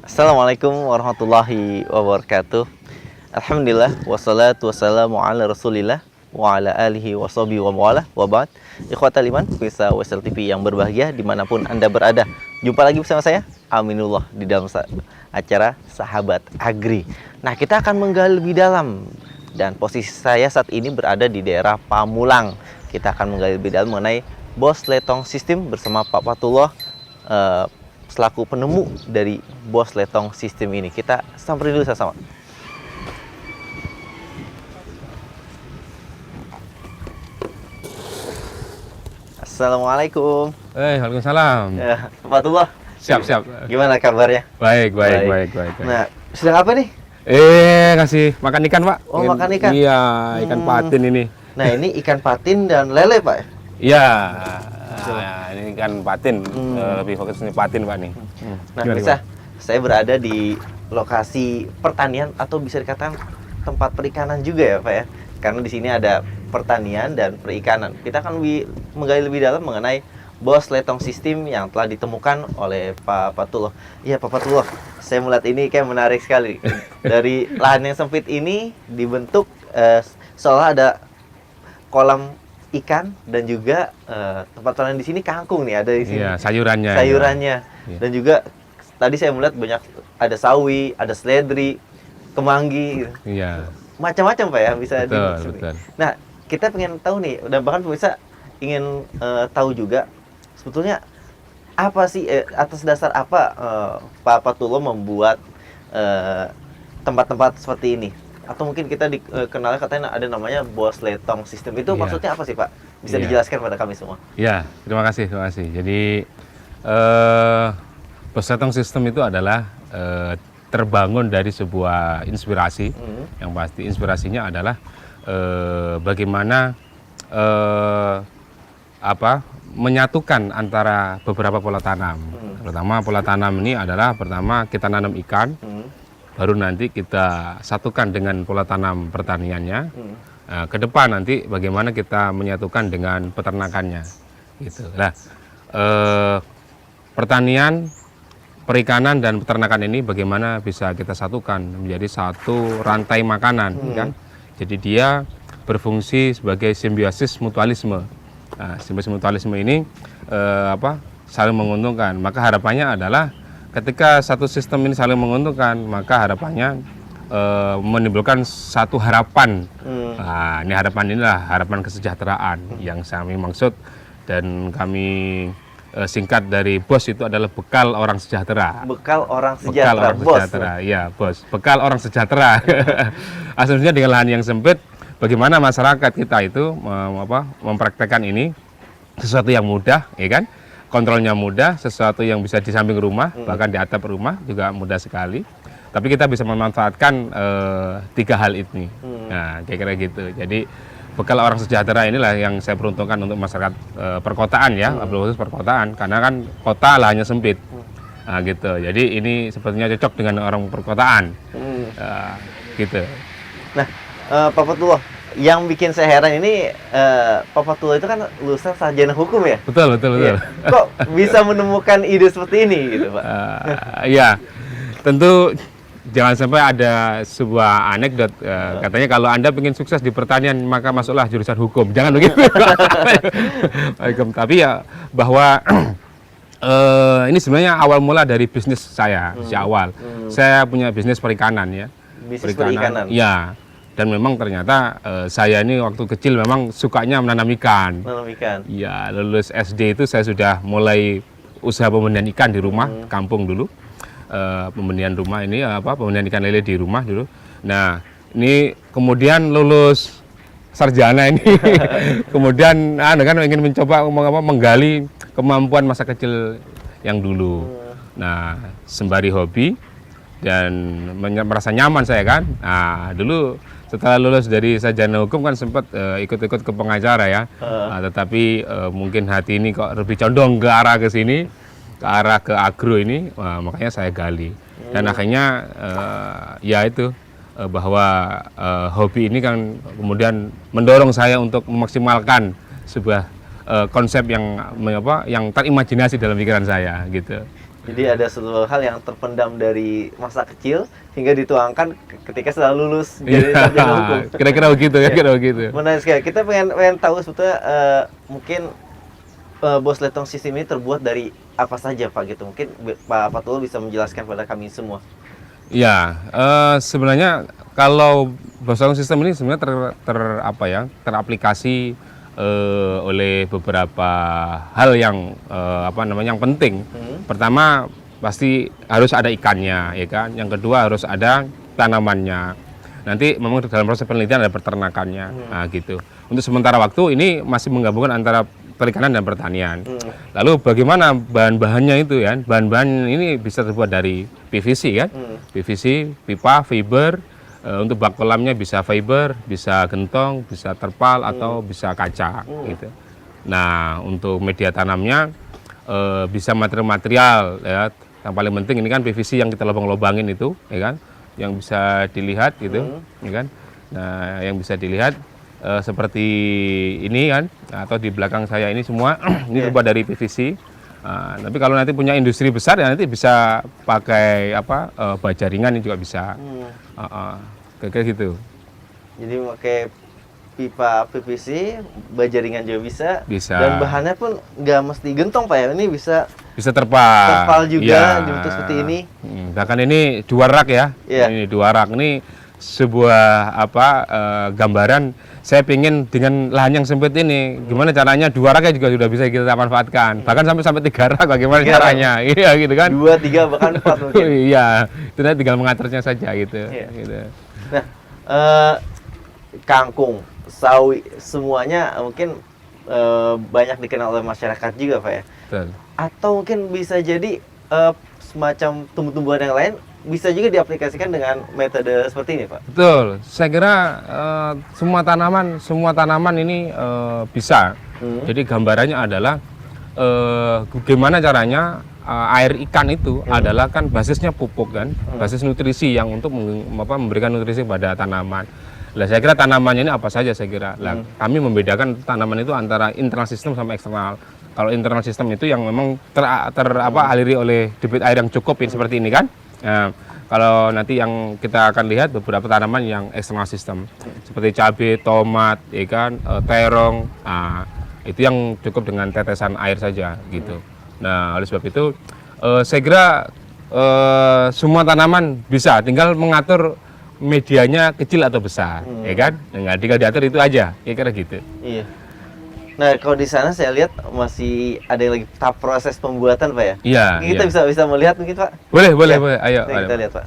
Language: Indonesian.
Assalamualaikum warahmatullahi wabarakatuh. Alhamdulillah wassalatu wassalamu ala Rasulillah wa ala alihi washabihi wa mawala wa ba'd. Ikhwatal iman, pemirsa Wesel TV yang berbahagia dimanapun Anda berada. Jumpa lagi bersama saya Aminullah di dalam acara Sahabat Agri. Nah, kita akan menggali lebih dalam dan posisi saya saat ini berada di daerah Pamulang. Kita akan menggali lebih dalam mengenai BOS Letong System bersama Pak Fatullah selaku penemu dari BOS Letong System ini. Kita samperin dulu sama-sama. Assalamualaikum. Waalaikumsalam. Pak Fatullah. Siap. Gimana kabarnya? Baik. Nah, sedang apa nih? Kasih makan ikan, Pak. Oh, makan ikan. Iya, ikan patin ini. Nah, ini ikan patin dan lele, Pak. Iya. Ini ikan patin. Lebih fokus ini patin, Pak nih. Nah, Gimana, bisa saya berada di lokasi pertanian atau bisa dikatakan tempat perikanan juga ya, Pak ya. Karena di sini ada pertanian dan perikanan. Kita akan menggali lebih dalam mengenai BOS Letong System yang telah ditemukan oleh Pak Fatullah. Iya, Pak Fatullah, saya melihat ini kayak menarik sekali. Dari lahan yang sempit ini dibentuk seolah ada kolam ikan dan juga tempat pertanian di sini kangkung nih ada di sini. Iya, sayurannya. Iya. Dan juga tadi saya melihat banyak ada sawi, ada seledri, kemanggi gitu. Iya. Macam-macam Pak ya bisa Betul. Nah, kita pengen tahu nih dan bahkan pemirsa ingin tahu juga sebetulnya apa sih atas dasar apa Pak Fatullah membuat tempat-tempat seperti ini? Atau mungkin kita dikenalnya katanya ada namanya BOS Letong System. Itu Iya. maksudnya apa sih, Pak? Bisa Iya. dijelaskan pada kami semua. Iya, terima kasih. Jadi BOS Letong System itu adalah terbangun dari sebuah inspirasi. Yang pasti inspirasinya adalah bagaimana menyatukan antara beberapa pola tanam. Pertama, pola tanam ini adalah pertama kita nanam ikan, baru nanti kita satukan dengan pola tanam pertaniannya. Ke depan nanti bagaimana kita menyatukan dengan peternakannya, gitu. Nah, pertanian, perikanan dan peternakan ini bagaimana bisa kita satukan menjadi satu rantai makanan, kan? Jadi dia berfungsi sebagai simbiosis mutualisme. Nah, simbiosis mutualisme ini saling menguntungkan. Maka harapannya adalah ketika satu sistem ini saling menguntungkan, maka harapannya menimbulkan satu harapan. Nah, ini harapan inilah harapan kesejahteraan yang kami maksud dan kami singkat dari BOS itu adalah bekal orang sejahtera. Bekal orang sejahtera, BOS. Iya, BOS. Bekal orang sejahtera. Asumsinya dengan lahan yang sempit, bagaimana masyarakat kita itu mempraktekkan ini sesuatu yang mudah, ya kan? Kontrolnya mudah, sesuatu yang bisa di samping rumah, bahkan di atap rumah juga mudah sekali. Tapi kita bisa memanfaatkan tiga hal ini. Nah, kira-kira gitu. Jadi bekal orang sejahtera inilah yang saya peruntukkan untuk masyarakat perkotaan ya, khusus perkotaan, karena kan kota lahannya sempit. Nah, gitu. Jadi ini sepertinya cocok dengan orang perkotaan. Gitu. Nah, Pak Fatullah, yang bikin saya heran ini Pak Fatullah itu kan lulusan sarjana hukum ya? Betul. Iya. Kok bisa menemukan ide seperti ini gitu, Pak? Iya, tentu jangan sampai ada sebuah anekdot katanya kalau Anda ingin sukses di pertanian maka masuklah jurusan hukum. Jangan begitu. Tapi ya bahwa ini sebenarnya awal mula dari bisnis saya sejak awal. Saya punya bisnis perikanan ya. Bisnis perikanan. Iya. Dan memang ternyata saya ini waktu kecil memang sukanya menanam ikan. Menanam ikan. Iya, lulus SD itu saya sudah mulai usaha pembenihan ikan di rumah, kampung dulu. Pembenihan rumah ini pembenihan ikan lele di rumah dulu. Nah, ini kemudian lulus sarjana ini. Kemudian kan ingin mencoba menggali kemampuan masa kecil yang dulu. Nah, sembari hobi dan merasa nyaman saya kan. Nah, dulu setelah lulus dari sarjana hukum kan sempat ikut-ikut ke pengacara ya. Tetapi mungkin hati ini kok lebih condong ke arah ke sini, ke arah ke agro ini, makanya saya gali. Dan akhirnya ya itu bahwa hobi ini kan kemudian mendorong saya untuk memaksimalkan sebuah konsep yang terimajinasi dalam pikiran saya gitu. Jadi ada suatu hal yang terpendam dari masa kecil hingga dituangkan ketika setelah lulus jadi sarjana hukum. Kira-kira begitu ya, kira begitu. Menarik sekali. Kita pengen tahu sebetulnya mungkin Bos Letong Sistem ini terbuat dari apa saja Pak gitu. Mungkin Pak Fatul bisa menjelaskan pada kami semua. Ya, sebenarnya kalau Bos Letong Sistem ini sebenarnya teraplikasi oleh beberapa hal yang yang penting. Pertama pasti harus ada ikannya, ya kan. Yang kedua harus ada tanamannya. Nanti memang dalam proses penelitian ada peternakannya, nah gitu. Untuk sementara waktu ini masih menggabungkan antara perikanan dan pertanian. Lalu bagaimana bahan-bahannya itu ya? Bahan-bahan ini bisa terbuat dari PVC kan? PVC, pipa, fiber. Untuk bak kolamnya bisa fiber, bisa gentong, bisa terpal atau bisa kaca gitu. Nah, untuk media tanamnya bisa material-material ya. Yang paling penting ini kan PVC yang kita lubang-lubangin itu, ya kan? Yang bisa dilihat gitu, ya kan? Nah, yang bisa dilihat seperti ini kan, atau di belakang saya ini semua ini terbuat dari PVC. Tapi kalau nanti punya industri besar ya nanti bisa pakai baja ringan ini juga bisa. Kayak gitu. Jadi pakai pipa PVC, baja ringan juga bisa. Bisa. Dan bahannya pun nggak mesti gentong Pak ya. Ini bisa terpal. Terpal juga ya. dibentuk seperti ini. Bahkan ini 2 rak ya. Ini 2 rak ini sebuah gambaran. Saya ingin dengan lahan yang sempit ini, gimana caranya 2 raknya juga sudah bisa kita manfaatkan. Bahkan sampai 3 rak bagaimana caranya. Iya gitu kan. 2, 3 bahkan 4 mungkin. Iya, itu nanti tinggal mengaturnya saja gitu. Gitu. Nah, kangkung, sawi, semuanya mungkin banyak dikenal oleh masyarakat juga Pak ya. Betul. Atau mungkin bisa jadi semacam tumbuh-tumbuhan yang lain bisa juga diaplikasikan dengan metode seperti ini Pak. Betul, saya kira semua tanaman ini bisa. Jadi gambarannya adalah bagaimana caranya air ikan itu adalah kan basisnya pupuk kan, basis nutrisi yang untuk memberikan nutrisi pada tanaman. Nah, saya kira tanamannya ini apa saja saya kira. Nah, kami membedakan tanaman itu antara internal sistem sama eksternal. Kalau internal sistem itu yang memang aliri oleh debit air yang cukup seperti ini kan. Nah, kalau nanti yang kita akan lihat beberapa tanaman yang eksternal sistem seperti cabai, tomat, ya kan, terong. Nah, itu yang cukup dengan tetesan air saja gitu. Nah, oleh sebab itu saya kira semua tanaman bisa, tinggal mengatur medianya kecil atau besar, ya kan? Nah, tinggal diatur itu aja, kira-kira gitu. Iya. Nah, kalau di sana saya lihat masih ada yang lagi tahap proses pembuatan Pak ya. Iya. Kita bisa melihat mungkin Pak. Boleh. Ayo. Kita lihat Pak.